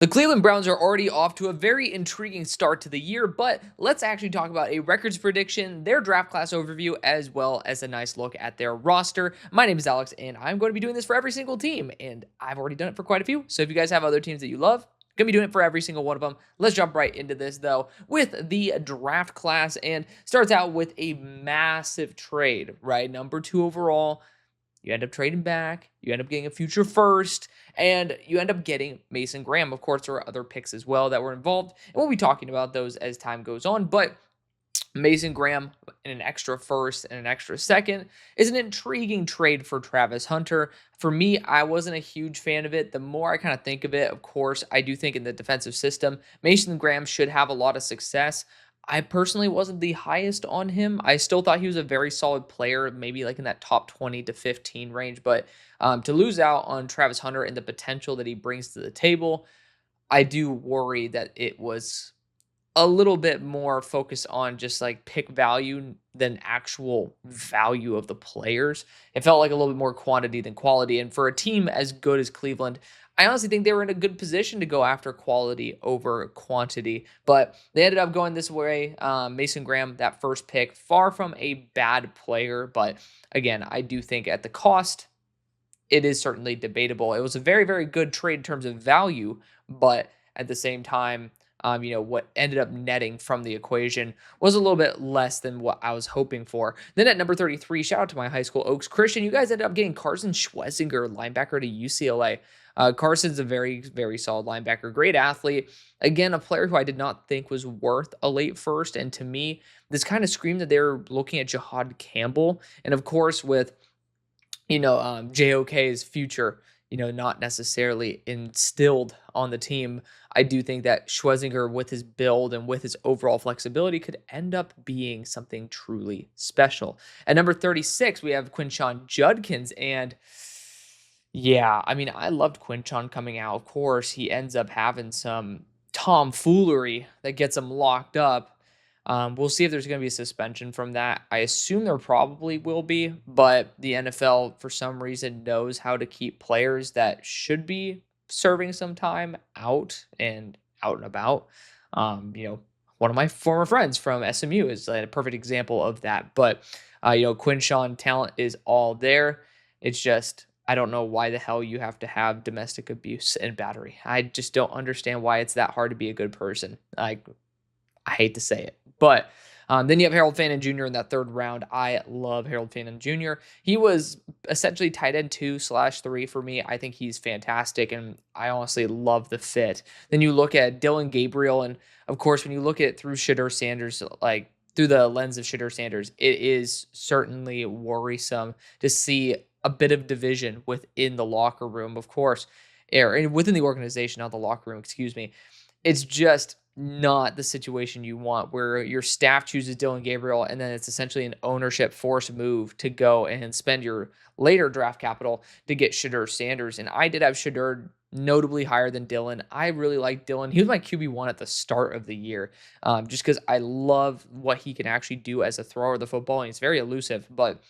The Cleveland Browns are already off to a very intriguing start to the year, but let's actually talk about a records prediction, their draft class overview, as well as a nice look at their roster. My name is Alex, and I'm going to be doing this for every single team, and I've already done it for quite a few. So if you guys have other teams that you love, going to be doing it for every single one of them. Let's jump right into this, though, with the draft class, and starts out with a massive trade, right? Number 2 overall. You end up trading back. You end up getting a future first, and you end up getting Mason Graham. Of course, there are other picks as well that were involved, and we'll be talking about those as time goes on. But Mason Graham and an extra first and an extra second is an intriguing trade for Travis Hunter. For me, I wasn't a huge fan of it. The more I kind of think of it, of course, I do think in the defensive system, Mason Graham should have a lot of success. I personally wasn't the highest on him. I still thought he was a very solid player, maybe like in that top 20 to 15 range. But to lose out on Travis Hunter and the potential that he brings to the table, I do worry that it was a little bit more focused on just like pick value than actual value of the players. It felt like a little bit more quantity than quality. And for a team as good as Cleveland, I honestly think they were in a good position to go after quality over quantity. But they ended up going this way. Mason Graham, that first pick, far from a bad player. But again, I do think at the cost, it is certainly debatable. It was a very, very good trade in terms of value, but at the same time, what ended up netting from the equation was a little bit less than what I was hoping for. Then at number 33, shout out to my high school Oaks Christian. You guys ended up getting Carson Schwezinger, linebacker to UCLA. Carson's a very, very solid linebacker, great athlete. Again, a player who I did not think was worth a late first. And to me, this kind of screamed that they were looking at Jahad Campbell. And of course, with JOK's future, not necessarily instilled on the team, I do think that Schwezinger, with his build and with his overall flexibility, could end up being something truly special. At number 36, we have Quinshon Judkins. And yeah, I mean, I loved Quinshon coming out. Of course, he ends up having some tomfoolery that gets him locked up. We'll see if there's going to be a suspension from that. I assume there probably will be, but the NFL, for some reason, knows how to keep players that should be serving some time out and about. One of my former friends from SMU is a perfect example of that. But, Quinshon talent is all there. It's just, I don't know why the hell you have to have domestic abuse and battery. I just don't understand why it's that hard to be a good person. I hate to say it. But then you have Harold Fannin Jr. in that third round. I love Harold Fannin Jr. He was essentially tight end 2/3 for me. I think he's fantastic, and I honestly love the fit. Then you look at Dylan Gabriel, and of course, when you look at it through Shadur Sanders, like through the lens of Shadur Sanders, it is certainly worrisome to see a bit of division within the locker room, of course, or within the organization, not the locker room, excuse me. It's just not the situation you want, where your staff chooses Dylan Gabriel and then it's essentially an ownership force move to go and spend your later draft capital to get Shadur Sanders. And I did have Shadur notably higher than Dylan. I really like Dylan. He was my QB1 at the start of the year, just because I love what he can actually do as a thrower of the football. And he's very elusive, but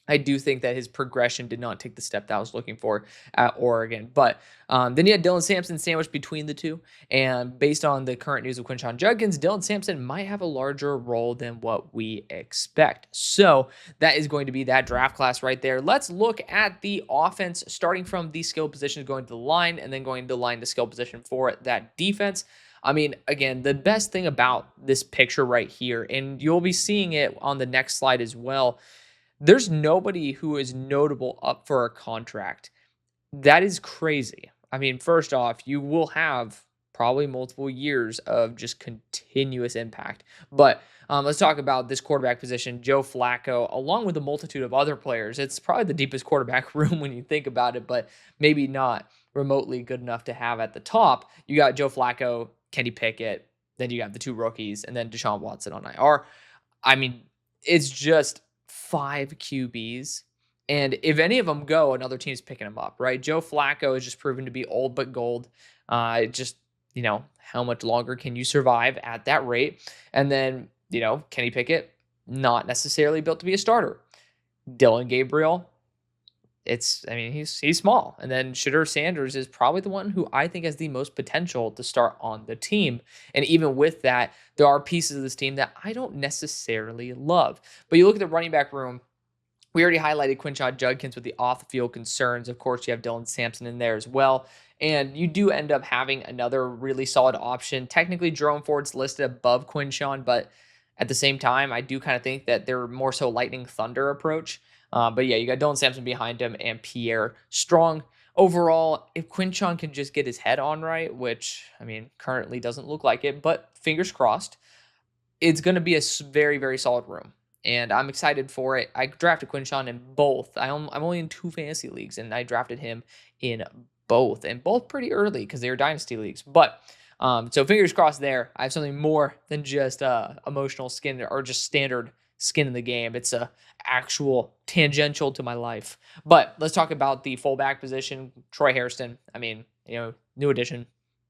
I do think that his progression did not take the step that I was looking for at Oregon. But then you had Dylan Sampson sandwiched between the two. And based on the current news of Quinshon Judkins, Dylan Sampson might have a larger role than what we expect. So that is going to be that draft class right there. Let's look at the offense, starting from the skill positions, going to the line, and then going to line to skill position for that defense. I mean, again, the best thing about this picture right here, and you'll be seeing it on the next slide as well, there's nobody who is notable up for a contract. That is crazy. I mean, first off, you will have probably multiple years of just continuous impact. But let's talk about this quarterback position, Joe Flacco, along with a multitude of other players. It's probably the deepest quarterback room when you think about it, but maybe not remotely good enough to have at the top. You got Joe Flacco, Kenny Pickett, then you have the two rookies, and then Deshaun Watson on IR. I mean, it's just 5 QBs. And if any of them go, another team's picking them up, right? Joe Flacco is just proven to be old but gold. How much longer can you survive at that rate? And then, Kenny Pickett, not necessarily built to be a starter. Dylan Gabriel, I mean, he's small. And then Shadur Sanders is probably the one who I think has the most potential to start on the team. And even with that, there are pieces of this team that I don't necessarily love. But you look at the running back room, we already highlighted Quinshon Judkins with the off the field concerns. Of course, you have Dylan Sampson in there as well. And you do end up having another really solid option. Technically, Jerome Ford's listed above Quinshon, but at the same time, I do kind of think that they're more so lightning thunder approach. But yeah, you got Dylan Sampson behind him and Pierre Strong. Overall, if Quinshon can just get his head on right, which I mean currently doesn't look like it, but fingers crossed, it's going to be a very, very solid room. And I'm excited for it. I drafted Quinshon in both. I'm only in 2 fantasy leagues, and I drafted him in both, and both pretty early because they were dynasty leagues. But so fingers crossed there. I have something more than just emotional skin or just standard skin in the game. It's a actual tangential to my life. But let's talk about the fullback position. Troy Hairston. I mean, new addition,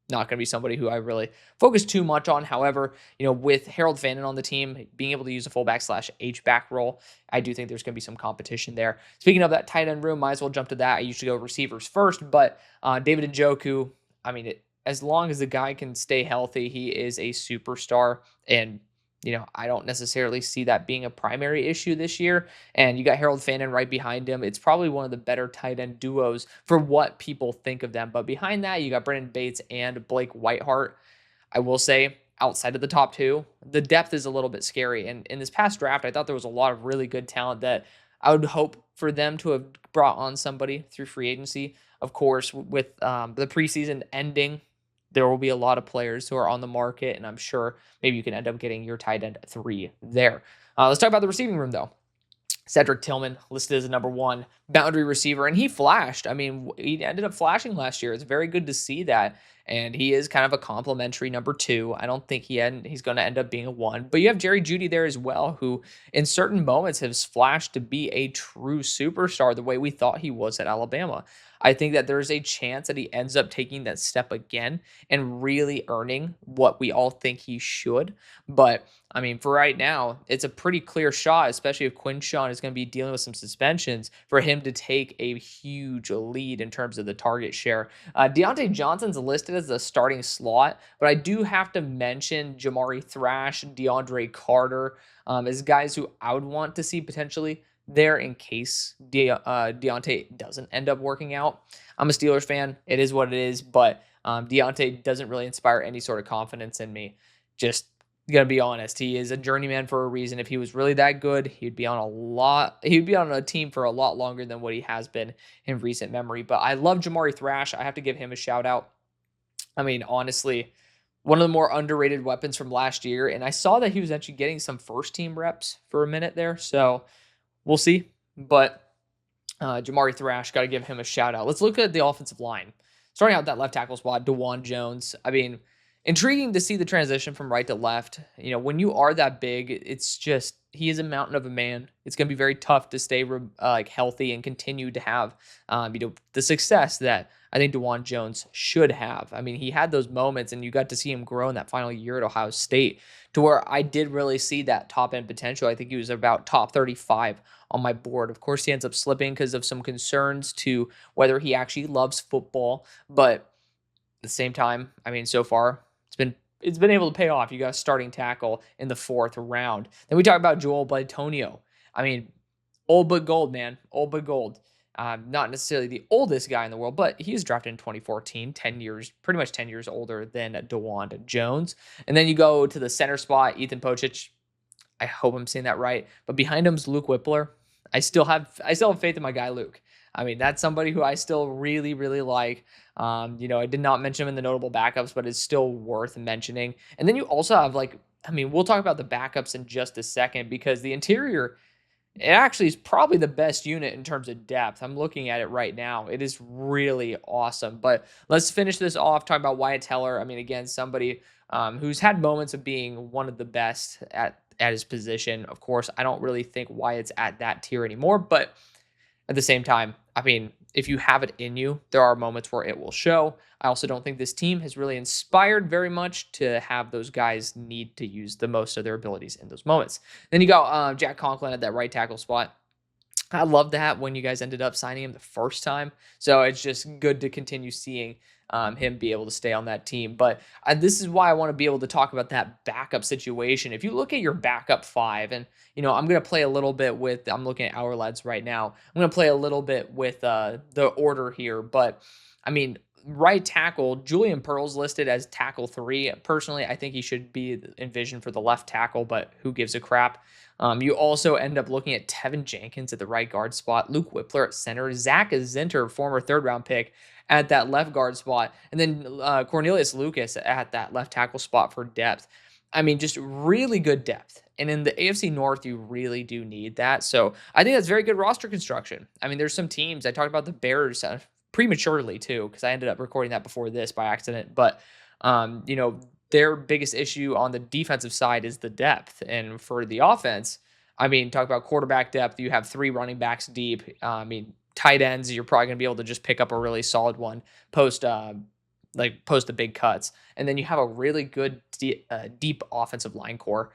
not going to be somebody who I really focus too much on. However, with Harold Fannin on the team, being able to use a fullback / H-back role, I do think there's going to be some competition there. Speaking of that tight end room, might as well jump to that. I usually go receivers first, but David Njoku, I mean, as long as the guy can stay healthy, he is a superstar. And I don't necessarily see that being a primary issue this year. And you got Harold Fannin right behind him. It's probably one of the better tight end duos for what people think of them. But behind that, you got Brendan Bates and Blake Whiteheart. I will say, outside of the top two, the depth is a little bit scary. And in this past draft, I thought there was a lot of really good talent that I would hope for them to have brought on somebody through free agency. Of course, with the preseason ending, there will be a lot of players who are on the market, and I'm sure maybe you can end up getting your tight end 3 there. Let's talk about the receiving room, though. Cedric Tillman listed as a number 1 boundary receiver, and he flashed. I mean, he ended up flashing last year. It's very good to see that, and he is kind of a complimentary number 2. I don't think he's going to end up being a 1, but you have Jerry Jeudy there as well, who in certain moments has flashed to be a true superstar the way we thought he was at Alabama. I think that there's a chance that he ends up taking that step again and really earning what we all think he should. But I mean, for right now, it's a pretty clear shot, especially if Quinshon is going to be dealing with some suspensions, for him to take a huge lead in terms of the target share. Deontay Johnson's listed as the starting slot, but I do have to mention Jamari Thrash, DeAndre Carter, as guys who I would want to see potentially there in case Deontay doesn't end up working out. I'm a Steelers fan. It is what it is, but Deontay doesn't really inspire any sort of confidence in me. Just gonna be honest, he is a journeyman for a reason. If he was really that good, he'd be on a team for a lot longer than what he has been in recent memory. But I love Jamari Thrash. I have to give him a shout out. I mean, honestly, one of the more underrated weapons from last year, and I saw that he was actually getting some first team reps for a minute there. So we'll see. But Jamari Thrash, got to give him a shout out. Let's look at the offensive line. Starting out that left tackle spot, DeJuan Jones. I mean, intriguing to see the transition from right to left. When you are that big, it's just, he is a mountain of a man. It's going to be very tough to stay healthy and continue to have the success that I think DeJuan Jones should have. I mean, he had those moments, and you got to see him grow in that final year at Ohio State to where I did really see that top end potential. I think he was about top 35 on my board. Of course, he ends up slipping because of some concerns to whether he actually loves football, but at the same time, I mean, so far it's been able to pay off. You got a starting tackle in the 4th round. Then we talk about Joel Bitonio. I mean, old but gold, man. Old but gold. Not necessarily the oldest guy in the world, but he was drafted in 2014, 10 years, pretty much 10 years older than DeJuan Jones. And then you go to the center spot, Ethan Pocic. I hope I'm saying that right. But behind him is Luke Whippler. I still have faith in my guy Luke. I mean, that's somebody who I still really, really like. I did not mention him in the notable backups, but it's still worth mentioning. And then you also have we'll talk about the backups in just a second because the interior, it actually is probably the best unit in terms of depth. I'm looking at it right now. It is really awesome. But let's finish this off talking about Wyatt Teller. I mean, again, somebody who's had moments of being one of the best at his position. Of course, I don't really think Wyatt's at that tier anymore, but at the same time, I mean, if you have it in you, there are moments where it will show. I also don't think this team has really inspired very much to have those guys need to use the most of their abilities in those moments. Then you got Jack Conklin at that right tackle spot. I love that when you guys ended up signing him the first time. So it's just good to continue seeing him be able to stay on that team. But this is why I want to be able to talk about that backup situation. If you look at your backup five, and I'm going to play a little bit with, I'm looking at our lads right now. I'm going to play a little bit with the order here. But I mean, right tackle, Julian Pearl's listed as tackle three. Personally, I think he should be envisioned for the left tackle, but who gives a crap? You also end up looking at Tevin Jenkins at the right guard spot, Luke Whippler at center, Zach Zinter, former third round pick, at that left guard spot, and then Cornelius Lucas at that left tackle spot for depth. I mean, just really good depth. And in the AFC North, you really do need that. So I think that's very good roster construction. I mean, there's some teams. I talked about the Bears prematurely too, because I ended up recording that before this by accident. But um, you know, their biggest issue on the defensive side is the depth. And for the offense, I mean, talk about quarterback depth. You have three running backs deep. I mean, tight ends, you're probably going to be able to just pick up a really solid one post, post the big cuts. And then you have a really good deep offensive line core.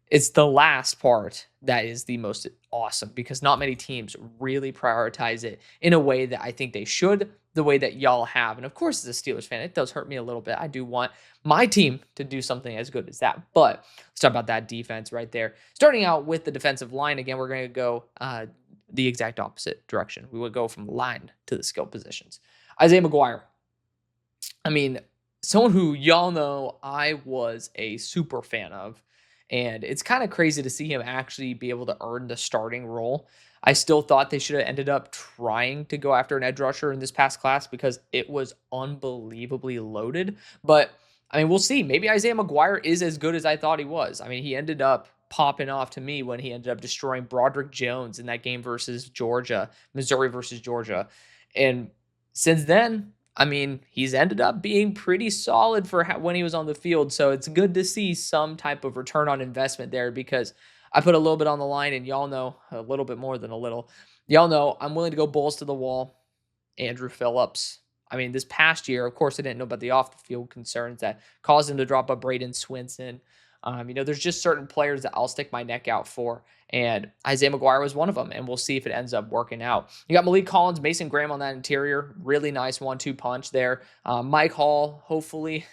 It's the last part that is the most awesome because not many teams really prioritize it in a way that I think they should, the way that y'all have. And of course, as a Steelers fan, it does hurt me a little bit. I do want my team to do something as good as that. But let's talk about that defense right there. Starting out with the defensive line, again, we're going to go the exact opposite direction. We would go from line to the skill positions. Isaiah McGuire. I mean, someone who y'all know I was a super fan of. And it's kind of crazy to see him actually be able to earn the starting role. I still thought they should have ended up trying to go after an edge rusher in this past class because it was unbelievably loaded. But I mean, we'll see. Maybe Isaiah McGuire is as good as I thought he was. I mean, he ended up popping off to me when he ended up destroying Broderick Jones in that game versus Georgia, Missouri versus Georgia. And since then, I mean, he's ended up being pretty solid for when he was on the field. So it's good to see some type of return on investment there because I put a little bit on the line, and y'all know a little bit more than a little. Y'all know I'm willing to go balls to the wall. Andrew Phillips. I mean, this past year, of course, I didn't know about the off the field concerns that caused him to drop up Braden Swinson. There's just certain players that I'll stick my neck out for. And Isaiah McGuire was one of them, and we'll see if it ends up working out. You got Malik Collins, Mason Graham on that interior. Really nice 1-2 punch there. Mike Hall, hopefully,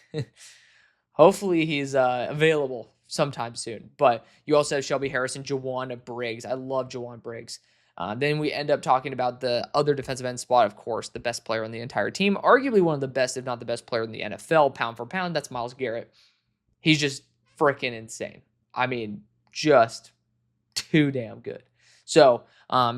hopefully he's available sometime soon. But you also have Shelby Harrison, Jawan Briggs. I love Jawan Briggs. Then we end up talking about the other defensive end spot, of course, the best player on the entire team, arguably one of the best, if not the best player in the NFL, pound for pound. That's Myles Garrett. He's just freaking insane. I mean, just too damn good. So,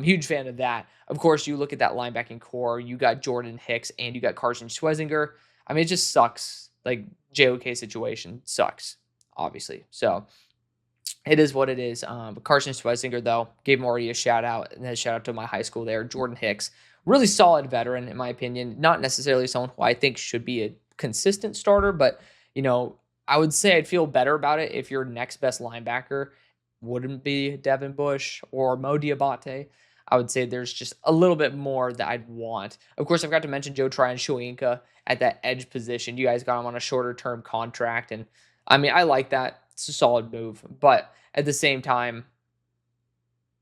huge fan of that. Of course, you look at that linebacking core. You got Jordan Hicks and you got Carson Schwezinger. I mean, it just sucks. Like, JOK situation sucks, obviously. So, it is what it is. Carson Schwezinger, though, gave him already a shout out. And a shout out to my high school there. Jordan Hicks, really solid veteran, in my opinion. Not necessarily someone who I think should be a consistent starter, but, I would say I'd feel better about it if your next best linebacker wouldn't be Devin Bush or Mo Diabate. I would say there's just a little bit more that I'd want. Of course, I've got to mention Joe Tryon Shoyinka at that edge position. You guys got him on a shorter term contract. And I mean, I like that. It's a solid move. But at the same time,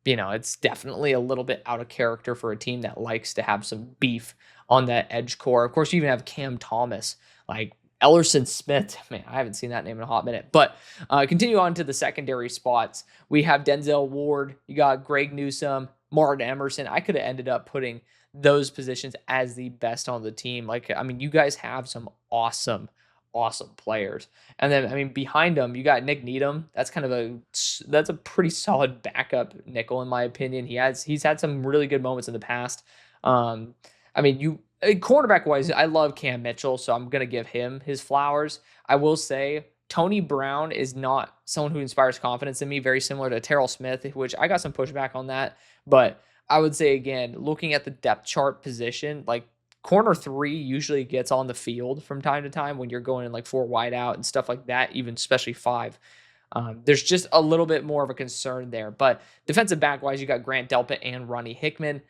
it's definitely a little bit out of character for a team that likes to have some beef on that edge core. Of course, you even have Cam Thomas, like Ellerson Smith. Man, I haven't seen that name in a hot minute. But continue on to the secondary spots. We have Denzel Ward. You got Greg Newsome, Martin Emerson. I could have ended up putting those positions as the best on the team. You guys have some awesome players. And then, behind them, you got Nick Needham. That's that's a pretty solid backup nickel, in my opinion. He's had some really good moments in the past. Cornerback wise, I love Cam Mitchell, so I'm gonna give him his flowers. I will say Tony Brown is not someone who inspires confidence in me, very similar to Terrell Smith, which I got some pushback on that. But I would say, again, looking at the depth chart position, like corner 3 usually gets on the field from time to time when you're going in like 4 wide out and stuff like that, even especially 5. There's just a little bit more of a concern there. But defensive back wise, you got Grant Delpit and Ronnie Hickman.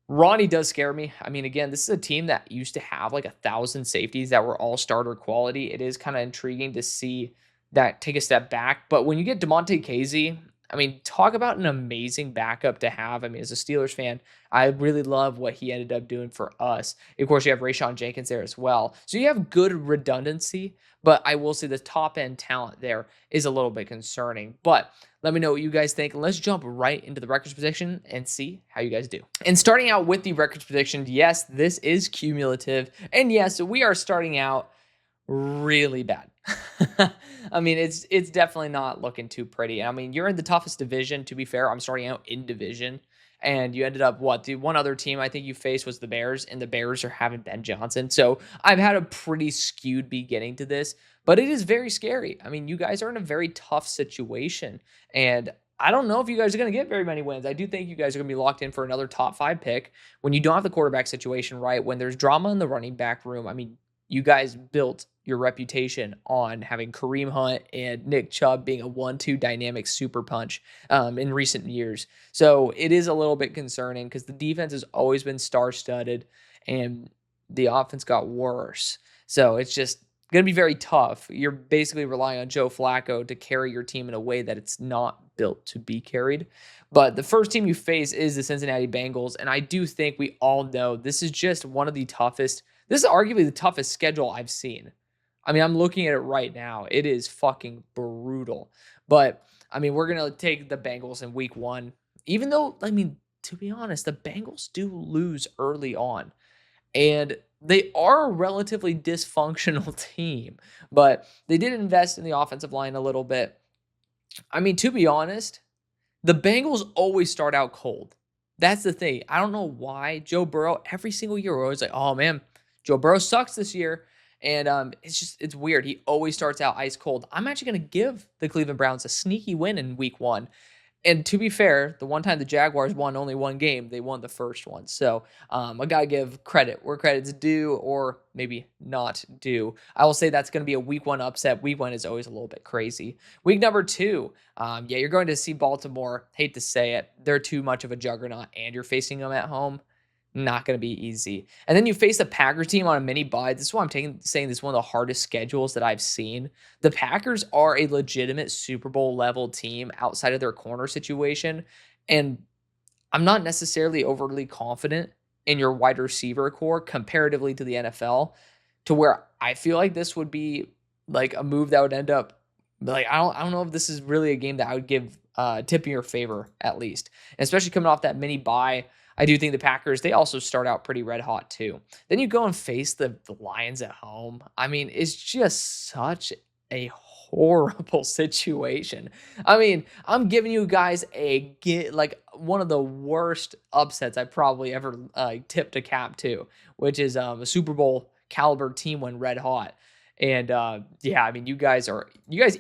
Ronnie does scare me. Again, this is a team that used to have like 1,000 safeties that were all starter quality. It is kind of intriguing to see that take a step back. But when you get DeMonte Casey, I mean, talk about an amazing backup to have. I mean, as a Steelers fan, I really love what he ended up doing for us. Of course, you have Rayshawn Jenkins there as well. So you have good redundancy, but I will say the top end talent there is a little bit concerning. But let me know what you guys think. Let's jump right into the records prediction and see how you guys do. And starting out with the records prediction, yes, this is cumulative. And yes, we are starting out really bad. I mean, it's definitely not looking too pretty. I mean, you're in the toughest division, to be fair. I'm starting out in division. And you ended up what? The one other team I think you faced was the Bears, and the Bears are having Ben Johnson. So I've had a pretty skewed beginning to this, but it is very scary. I mean, you guys are in a very tough situation. And I don't know if you guys are going to get very many wins. I do think you guys are going to be locked in for another top 5 pick when you don't have the quarterback situation right, when there's drama in the running back room. I mean, you guys built your reputation on having Kareem Hunt and Nick Chubb being a 1-2 dynamic super punch in recent years. So it is a little bit concerning because the defense has always been star-studded and the offense got worse. So it's just going to be very tough. You're basically relying on Joe Flacco to carry your team in a way that it's not built to be carried. But the first team you face is the Cincinnati Bengals, and I do think we all know this is just one of the toughest. This is arguably the toughest schedule I've seen. I mean, I'm looking at it right now. It is fucking brutal. But, I mean, we're going to take the Bengals in week 1. Even though, I mean, to be honest, the Bengals do lose early on. And they are a relatively dysfunctional team. But they did invest in the offensive line a little bit. I mean, to be honest, the Bengals always start out cold. That's the thing. I don't know why Joe Burrow, every single year, we're always like, oh, man, Joe Burrow sucks this year. And it's weird. He always starts out ice cold. I'm actually going to give the Cleveland Browns a sneaky win in week 1. And to be fair, the one time the Jaguars won only one game, they won the first one. So I got to give credit where credit's due or maybe not due. I will say that's going to be a week 1 upset. Week 1 is always a little bit crazy. Week number 2, yeah, you're going to see Baltimore. Hate to say it. They're too much of a juggernaut, and you're facing them at home. Not going to be easy. And then you face the Packers team on a mini bye. This is why I'm saying this is one of the hardest schedules that I've seen. The Packers are a legitimate Super Bowl level team outside of their corner situation. And I'm not necessarily overly confident in your wide receiver core comparatively to the NFL, to where I feel like this would be like a move that would end up like I don't know if this is really a game that I would give tip in your favor, at least. And especially coming off that mini bye. I do think the Packers, they also start out pretty red hot too. Then you go and face the Lions at home. I mean, it's just such a horrible situation. I mean, I'm giving you guys like one of the worst upsets I probably ever tipped a cap to, which is a Super Bowl caliber team when red hot. And yeah, I mean, you guys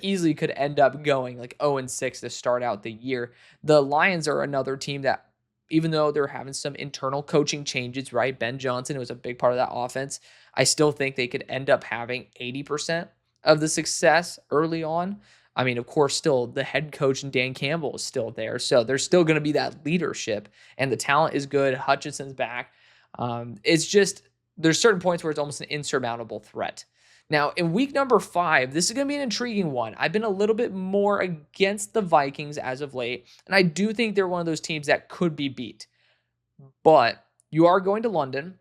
easily could end up going like 0-6 to start out the year. The Lions are another team that, even though they're having some internal coaching changes, right? Ben Johnson was a big part of that offense. I still think they could end up having 80% of the success early on. I mean, of course, still the head coach and Dan Campbell is still there. So there's still going to be that leadership, and the talent is good. Hutchinson's back. It's just, there's certain points where it's almost an insurmountable threat. Now, in week number 5, this is going to be an intriguing one. I've been a little bit more against the Vikings as of late, and I do think they're one of those teams that could be beat. But you are going to London.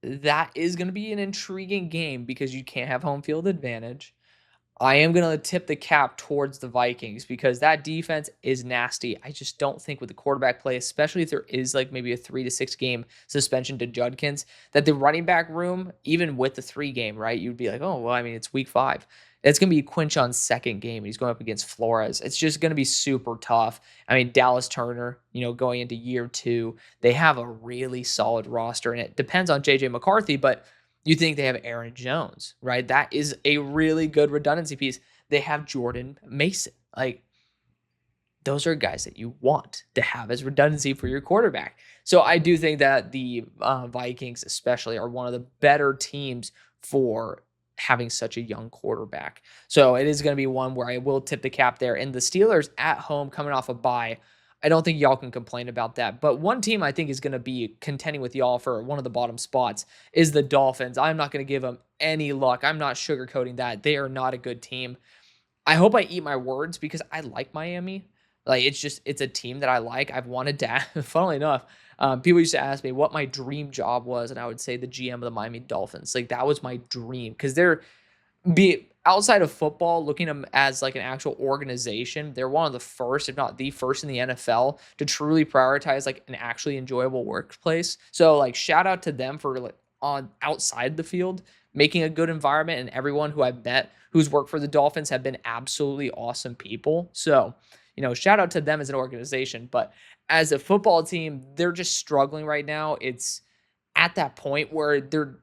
That is going to be an intriguing game because you can't have home field advantage. I am going to tip the cap towards the Vikings because that defense is nasty. I just don't think with the quarterback play, especially if there is like maybe a 3 to 6 game suspension to Judkins, that the running back room, even with the 3 game, right, you'd be like, oh, well, I mean, it's week 5. It's going to be Quinchon's second game. He's going up against Flores. It's just going to be super tough. I mean, Dallas Turner, going into year 2, they have a really solid roster, and it depends on J.J. McCarthy, but you think they have Aaron Jones, right? That is a really good redundancy piece. They have Jordan Mason. Like, those are guys that you want to have as redundancy for your quarterback. So I do think that the Vikings especially are one of the better teams for having such a young quarterback. So it is going to be one where I will tip the cap there. And the Steelers at home coming off a bye, I don't think y'all can complain about that. But one team I think is going to be contending with y'all for one of the bottom spots is the Dolphins. I'm not going to give them any luck. I'm not sugarcoating that. They are not a good team. I hope I eat my words because I like Miami. Like, it's a team that I like. I've wanted to funnily enough, people used to ask me what my dream job was, and I would say the GM of the Miami Dolphins. Like, that was my dream because they're be outside of football, looking at them as like an actual organization, they're one of the first, if not the first in the NFL to truly prioritize like an actually enjoyable workplace. So like shout out to them for like on outside the field, making a good environment, and everyone who I've met who's worked for the Dolphins have been absolutely awesome people. So, shout out to them as an organization, but as a football team, they're just struggling right now. It's at that point where they're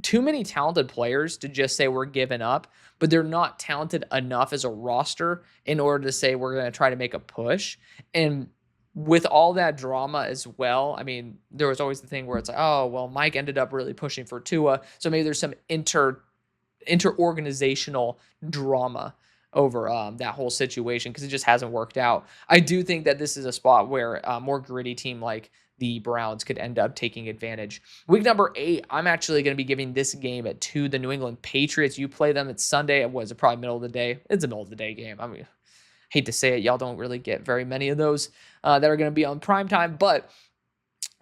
too many talented players to just say we're giving up, but they're not talented enough as a roster in order to say we're going to try to make a push. And with all that drama as well, I mean, there was always the thing where it's like, oh, well, Mike ended up really pushing for Tua. So maybe there's some interorganizational drama over that whole situation because it just hasn't worked out. I do think that this is a spot where a more gritty team like the Browns could end up taking advantage. Week number 8, I'm actually going to be giving this game to the New England Patriots. You play them. It's Sunday. It was probably middle of the day. It's a middle of the day game. I mean, hate to say it, y'all don't really get very many of those that are going to be on prime time, but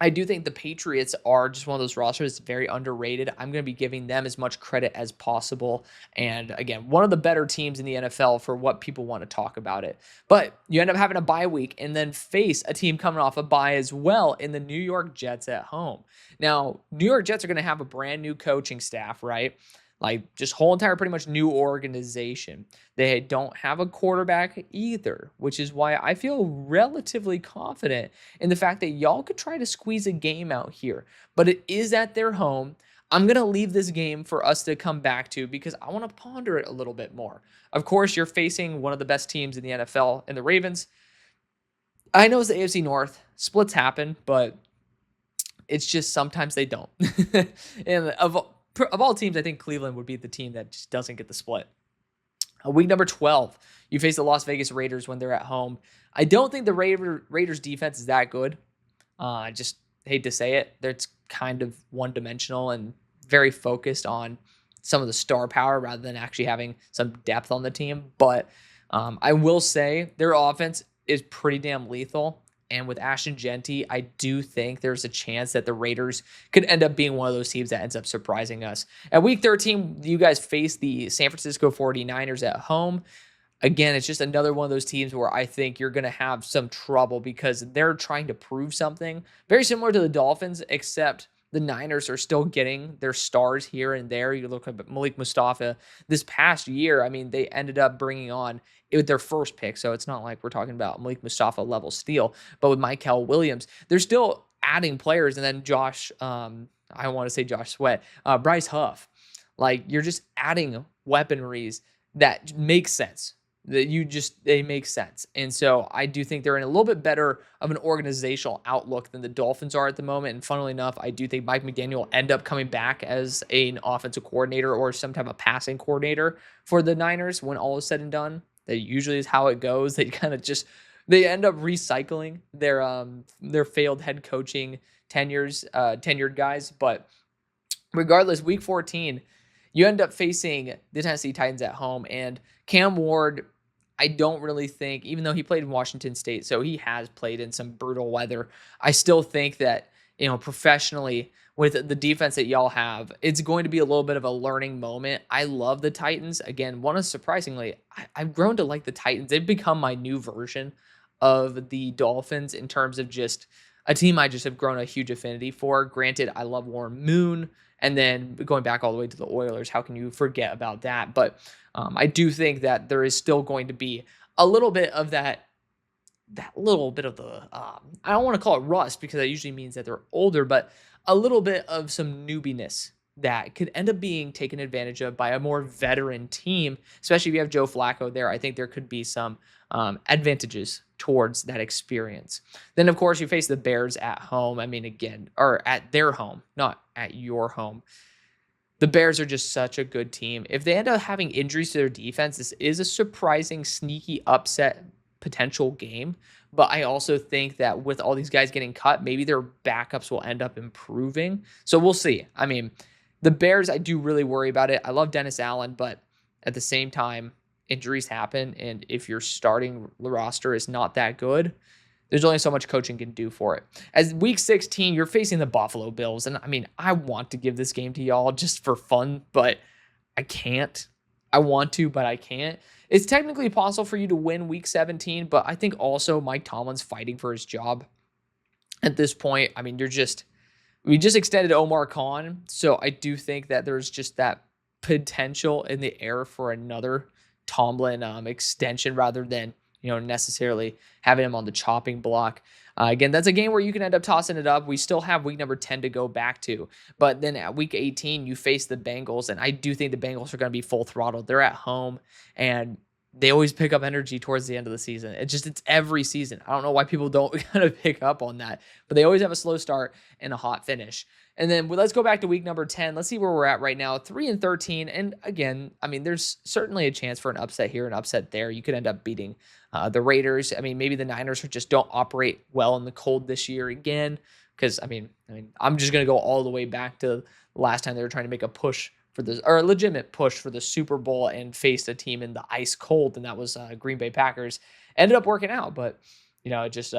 I do think the Patriots are just one of those rosters that's very underrated. I'm going to be giving them as much credit as possible. And again, one of the better teams in the NFL for what people want to talk about it. But you end up having a bye week and then face a team coming off a bye as well in the New York Jets at home. Now, New York Jets are going to have a brand new coaching staff, right? Like just whole entire pretty much new organization. They don't have a quarterback either, which is why I feel relatively confident in the fact that y'all could try to squeeze a game out here. But it is at their home. I'm going to leave this game for us to come back to because I want to ponder it a little bit more. Of course, you're facing one of the best teams in the NFL in the Ravens. I know it's the AFC North. Splits happen, but it's just sometimes they don't. And of all teams, I think Cleveland would be the team that just doesn't get the split. Week number 12, you face the Las Vegas Raiders when they're at home. I don't think the Raiders defense is that good. I just hate to say it. It's kind of one-dimensional and very focused on some of the star power rather than actually having some depth on the team. But I will say their offense is pretty damn lethal. And with Ashton Genty, I do think there's a chance that the Raiders could end up being one of those teams that ends up surprising us. At week 13, you guys face the San Francisco 49ers at home. Again, it's just another one of those teams where I think you're going to have some trouble because they're trying to prove something. Very similar to the Dolphins, except the Niners are still getting their stars here and there. You look at Malik Mustafa this past year. I mean, they ended up bringing on it with their first pick. So it's not like we're talking about Malik Mustafa level steal, but with Michael Williams, they're still adding players. And then I want to say Josh Sweat, Bryce Huff. Like you're just adding weaponries that make sense. They make sense. And so I do think they're in a little bit better of an organizational outlook than the Dolphins are at the moment. And funnily enough, I do think Mike McDaniel will end up coming back as an offensive coordinator or some type of passing coordinator for the Niners when all is said and done. That usually is how it goes. They end up recycling their failed head coaching tenured guys. But regardless, week 14, you end up facing the Tennessee Titans at home, and Cam Ward, I don't really think, even though he played in Washington State, so he has played in some brutal weather, I still think that, professionally with the defense that y'all have, it's going to be a little bit of a learning moment. I love the Titans. Again, surprisingly, I've grown to like the Titans. They've become my new version of the Dolphins in terms of just a team I just have grown a huge affinity for. Granted, I love Warren Moon, and then going back all the way to the Oilers, how can you forget about that? But I do think that there is still going to be a little bit of that little bit of the, I don't want to call it rust because that usually means that they're older, but a little bit of some newbiness that could end up being taken advantage of by a more veteran team, especially if you have Joe Flacco there. I think there could be some advantages towards that experience. Then, of course, you face the Bears at home. I mean, again, or at their home, not at your home. The Bears are just such a good team. If they end up having injuries to their defense, this is a surprising, sneaky upset potential game. But I also think that with all these guys getting cut, maybe their backups will end up improving. So we'll see. I mean, the Bears, I do really worry about it. I love Dennis Allen, but at the same time, injuries happen, and if your starting roster is not that good, there's only so much coaching can do for it. As week 16, you're facing the Buffalo Bills, and I mean, I want to give this game to y'all just for fun, but I can't. I want to, but I can't. It's technically possible for you to win week 17, but I think also Mike Tomlin's fighting for his job at this point. I mean, we just extended Omar Khan, so I do think that there's just that potential in the air for another Tomlin extension rather than necessarily having him on the chopping block. Again, that's a game where you can end up tossing it up. We still have week number 10 to go back to, but then at week 18 you face the Bengals, and I do think the Bengals are going to be full throttle. They're at home, and they always pick up energy towards the end of the season. It's every season. I don't know why people don't kind of pick up on that, but they always have a slow start and a hot finish. And then let's go back to week number 10. Let's see where we're at right now. 3-13. And again, I mean, there's certainly a chance for an upset here, an upset there. You could end up beating the Raiders. I mean, maybe the Niners just don't operate well in the cold this year again. Because I'm just gonna go all the way back to the last time they were trying to make a push for this, or a legitimate push for the Super Bowl and faced a team in the ice cold, and that was Green Bay Packers. Ended up working out, but it just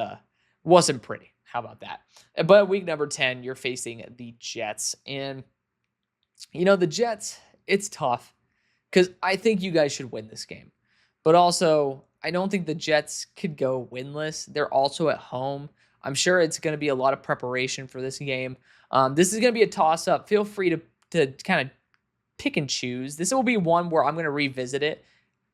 wasn't pretty. How about that? But week number 10, you're facing the Jets, and the Jets, it's tough because I think you guys should win this game, but also I don't think the Jets could go winless. They're also at home. I'm sure it's going to be a lot of preparation for this game. This is going to be a toss-up. Feel free to kind of pick and choose. This will be one where I'm going to revisit it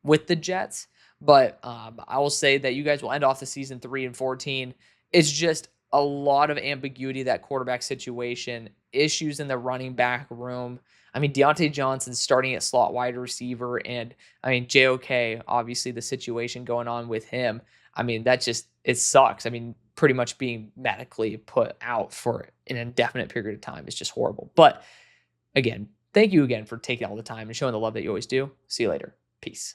with the Jets, but I will say that you guys will end off the season 3-14. It's just a lot of ambiguity, that quarterback situation, issues in the running back room. I mean, Deontay Johnson starting at slot wide receiver, and I mean, JOK, obviously the situation going on with him. I mean, it sucks. I mean, pretty much being medically put out for an indefinite period of time is just horrible. But again, thank you again for taking all the time and showing the love that you always do. See you later. Peace.